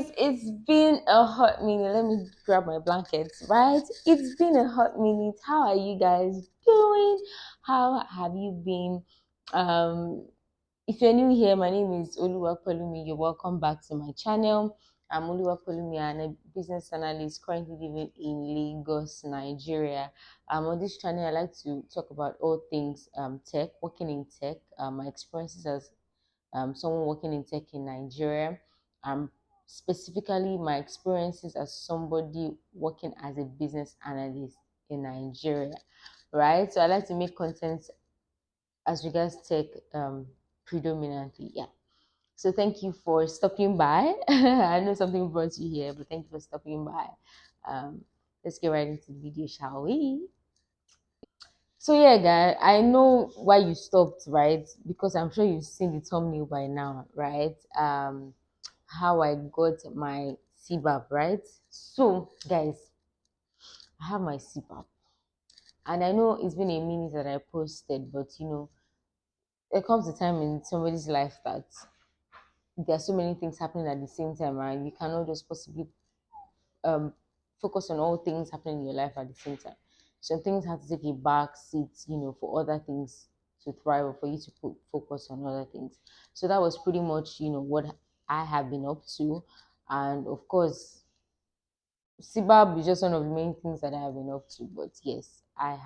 guys, it's been a hot minute. Let me grab my blankets, right? It's been a hot minute. How are you guys doing? How have you been? Um, if you're new here, my name is Oluwapolumi. You're welcome back to my channel. I'm Oluwapolumi. I'm a business analyst currently living in Lagos, Nigeria. On this channel, I like to talk about all things tech, working in tech, my experiences as someone working in tech in Nigeria, specifically my experiences as somebody working as a business analyst in Nigeria, right? So I like to make content as regards tech predominantly, yeah. So thank you for stopping by. I know something brought you here, but thank you for stopping by. Um, let's get right into the video, shall we? So yeah, guys, I know why you stopped, right? Because I'm sure you've seen the thumbnail by now, right? How I got my CBAP, right? So, guys, I have my CBAP, and I know it's been a minute that I posted, but there comes a time in somebody's life that there are so many things happening at the same time, and you cannot just possibly um focus on all things happening in your life at the same time. Some things have to take a back seat, for other things to thrive or for you to put focus on other things. So that was pretty much, what I have been up to. And of course, CBAB is just one of the main things that I have been up to. But yes, I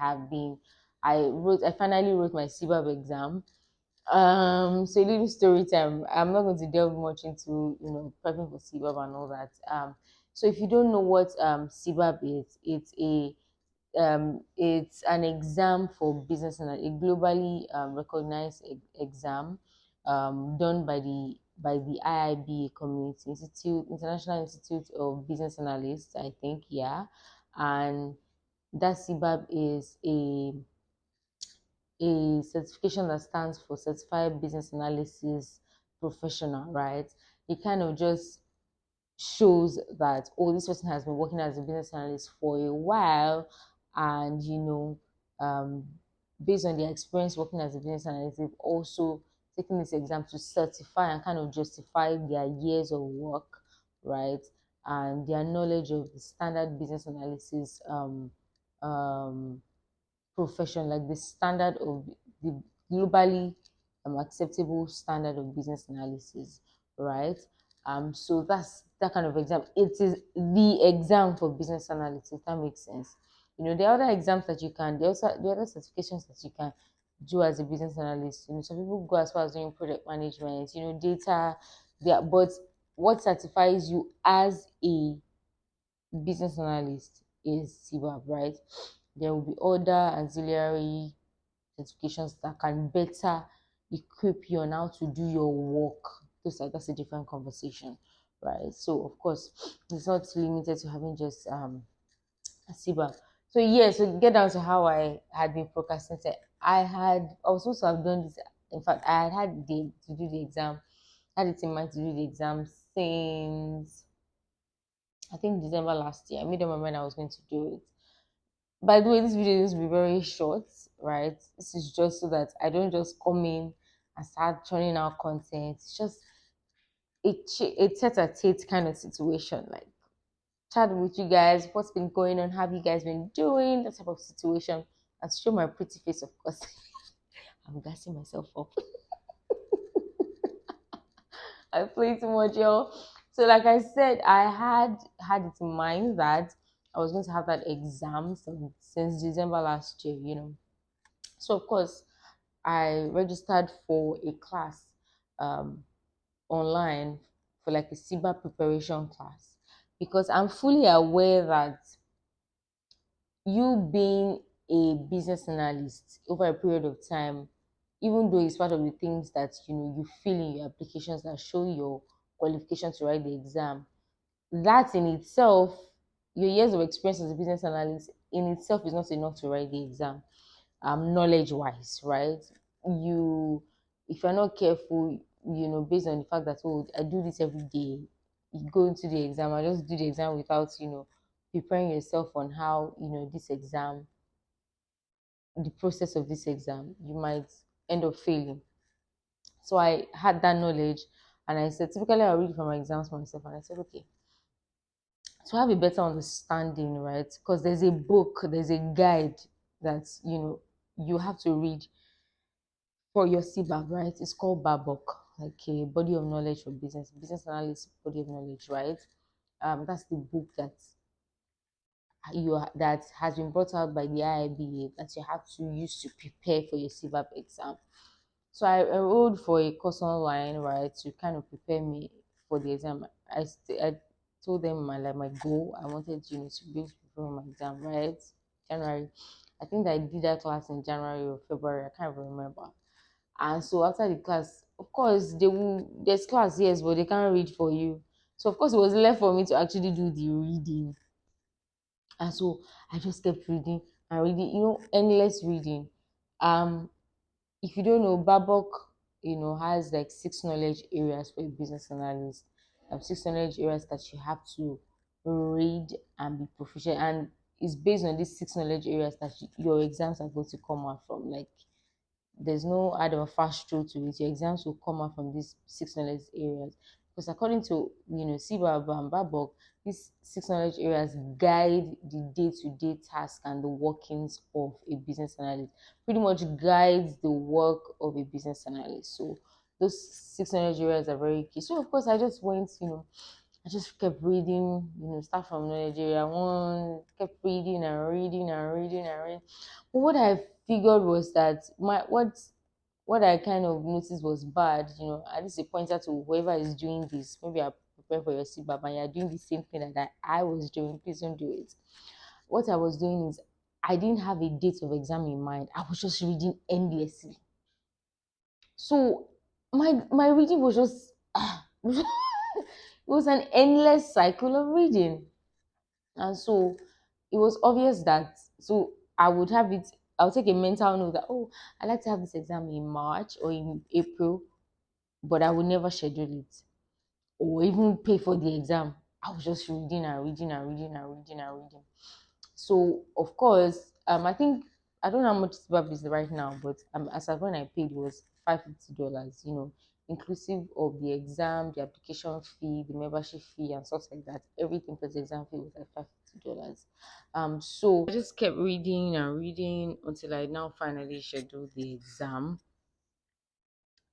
finally wrote my CBAB exam. So a little story time. I'm not going to delve much into prepping for CBAB and all that. So if you don't know what CBAB is, it's an exam for business and a globally recognized exam done by the IIB Community Institute, International Institute of Business Analysts, I think, yeah. And that CBAB is a certification that stands for Certified Business Analysis Professional, right? It kind of just shows that, oh, this person has been working as a business analyst for a while, and um, based on their experience working as a business analyst, they've also taken this exam to certify and kind of justify their years of work, right? And their knowledge of the standard business analysis um, profession, like the standard of the globally acceptable standard of business analysis, right? So that's that kind of exam. It is the exam for business analysis, if that makes sense. There are other exams that you can, the other certifications that you can do as a business analyst. Some people go as far as doing project management, data, there, but what certifies you as a business analyst is CBAP, right? There will be other auxiliary certifications that can better equip you on how to do your work. That's a different conversation, right? So of course, it's not limited to having just a CBAP. So yeah, so get down to how I had been procrastinating. I was supposed to have done this. In fact, I had to do the exam. I had it in mind to do the exam since I think December last year. I made up my mind I was going to do it. By the way, this video is going to be very short, right? This is just so that I don't just come in and start churning out content. It's just a tete-a-tete kind of situation, like chat with you guys, what's been going on, have you guys been doing, that type of situation, and show my pretty face, of course. I'm gassing myself up. I play too much, y'all. So, like I said, I had it in mind that I was going to have that exam since December last year. So, of course, I registered for a class um, online for like a CBA preparation class because I'm fully aware that you being a business analyst over a period of time, even though it's part of the things that you fill in your applications that show your qualification to write the exam, that in itself, your years of experience as a business analyst in itself is not enough to write the exam. Knowledge wise, right? You, if you're not careful, based on the fact that, oh, I do this every day, you go into the exam, I just do the exam without preparing yourself on how this exam, the process of this exam, you might end up failing. So I had that knowledge, And I said, typically I'll read for my exams myself. And I said, okay, to have a better understanding, right? Because there's a book, there's a guide that, you have to read for your CBAP, right? It's called BABOK, like a body of knowledge for business analyst body of knowledge, right? That's the book that has been brought out by the IIBA that you have to use to prepare for your CBAP exam. So I enrolled for a course online, right, to kind of prepare me for the exam. I told them my goal. I wanted to be able to prepare for my exam, right? January. I think I did that class in January or February. I can't even remember. And so after the class, of course, there's class, yes, but they can't read for you. So of course it was left for me to actually do the reading. And so I just kept reading and reading, endless reading. Um if you don't know, Babok, has like six knowledge areas for a business analyst. Six knowledge areas that you have to read and be proficient. And it's based on these six knowledge areas that your exams are going to come out from. Like, there's no add or fast through to it. Your exams will come out from these six knowledge areas. Because according to CBAB and Babok, these six knowledge areas guide the day-to-day task and the workings of a business analyst. Pretty much guides the work of a business analyst. So those six knowledge areas are very key. So of course I just went, I just kept reading, start from Nigeria one, kept reading and reading and reading and reading. But what I figured was that what I kind of noticed was bad, at least a pointer to whoever is doing this. Maybe I prepare for your CBAP and you're doing the same thing that I was doing. Please don't do it. What I was doing is I didn't have a date of exam in mind. I was just reading endlessly. So my reading was just it was an endless cycle of reading. And so it was obvious that so I would have it, I'll take a mental note that, oh, I like to have this exam in March or in April, but I would never schedule it or even pay for the exam. I was just reading and reading and reading and reading and reading. So of course, I think I don't know how much SBAP is right now, but as of when I paid was $550, inclusive of the exam, the application fee, the membership fee, and stuff like that. Everything plus the exam fee was like $550. So I just kept reading and reading until I now finally scheduled the exam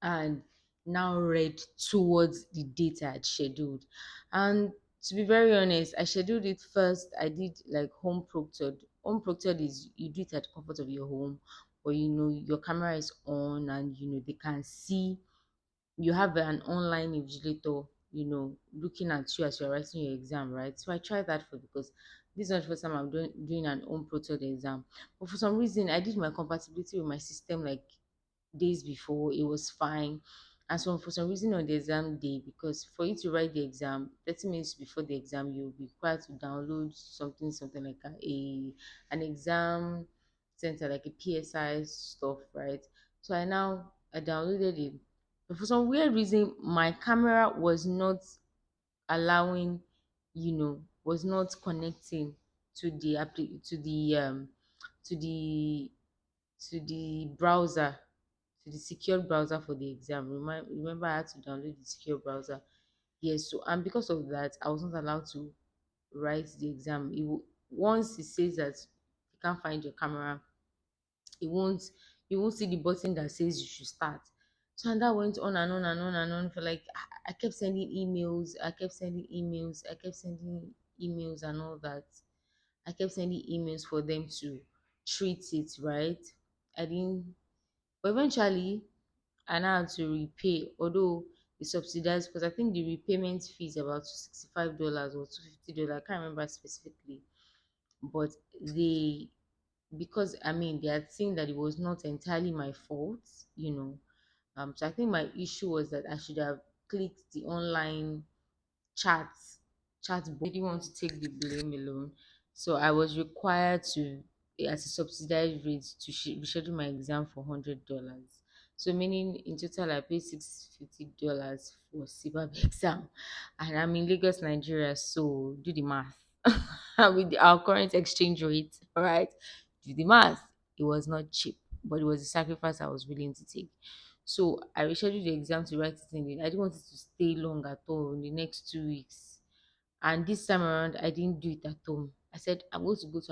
and now read towards the date I had scheduled. And to be very honest, I scheduled it first. I did like home proctored. Home proctored is you do it at the comfort of your home, or your camera is on and they can see you have an online invigilator, looking at you as you're writing your exam, right? So I tried that because this is not the first time I'm doing an home proctored exam. But for some reason, I did my compatibility with my system like days before. It was fine. And so for some reason on the exam day, because for you to write the exam 30 minutes before the exam, you'll be required to download something like an exam center, like a PSI stuff, right? So I downloaded it. But for some weird reason my camera was not allowing, was not connecting to the to the browser, to the secure browser for the exam. Remember, I had to download the secure browser. Yes, so and because of that, I was not allowed to write the exam. Once it says that you can't find your camera, it won't you won't see the button that says you should start. So and that went on and on and on and on for like I kept sending emails, I kept sending emails and all that. I kept sending emails for them to treat it, right? I didn't but eventually I now had to repay, although they subsidized because I think the repayment fee is about $65 or $250. I can't remember specifically. But they because they had seen that it was not entirely my fault, you know. So I think my issue was that I should have clicked the online chat chatbot. I didn't want to take the blame alone. So I was required to, as a subsidized rate, to reschedule my exam for $100. So meaning in total I paid $650 for CBAB exam. And I'm in Lagos, Nigeria, so do the math. With our current exchange rate, all right? Do the math. It was not cheap, but it was a sacrifice I was willing to take. So I rescheduled the exam to write it in. I didn't want it to stay long at all in the next 2 weeks. And this time around, I didn't do it at home. I said I'm going to go to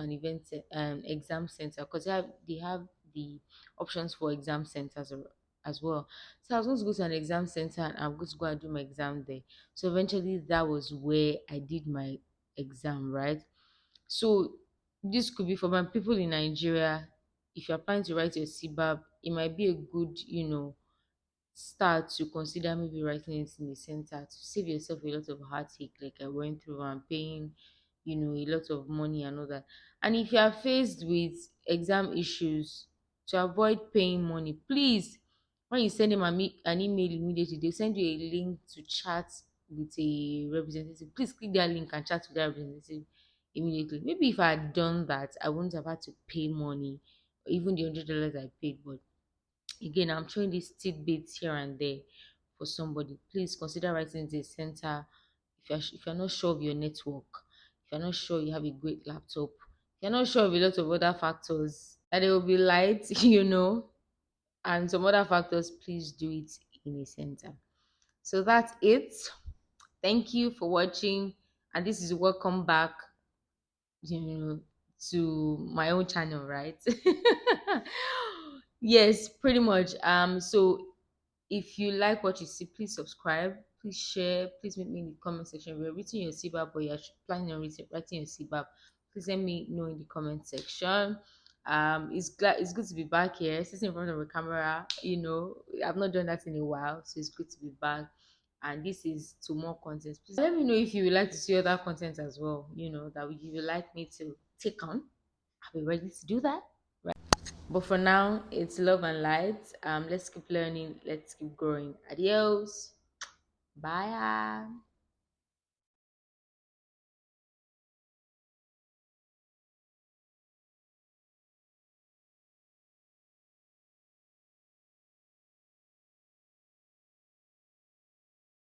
an exam center, because they have the options for exam centers as well. So I was going to go to an exam center and I'm going to go and do my exam there. So eventually, that was where I did my exam, right? So this could be for my people in Nigeria. If you're planning to write your CBAP, it might be a good, start to consider maybe writing it in the center to save yourself a lot of heartache like I went through and paying, a lot of money and all that. And if you are faced with exam issues, to avoid paying money, please, when you send them an email immediately, they'll send you a link to chat with a representative. Please click that link and chat with that representative immediately. Maybe if I had done that, I wouldn't have had to pay money, even the $100 I paid. But again, I'm throwing these tidbits here and there for somebody. Please consider writing to a center. If you're not sure of your network, if you're not sure you have a great laptop, if you're not sure of a lot of other factors, that it will be light, and some other factors, please do it in a center. So that's it. Thank you for watching, and this is welcome back, you know, to my own channel, right? Yes, pretty much. So if you like what you see, please subscribe, please share, please meet me in the comment section. If you're writing your CBAP or you're planning on writing your CBAP, please let me know in the comment section. It's good to be back here, sitting in front of a camera. I've not done that in a while, so it's good to be back. And this is to more content. Please let me know if you would like to see other content as well. That you would like me to take on. Are we ready to do that? But for now, it's love and light. Let's keep learning. Let's keep growing. Adios. Bye.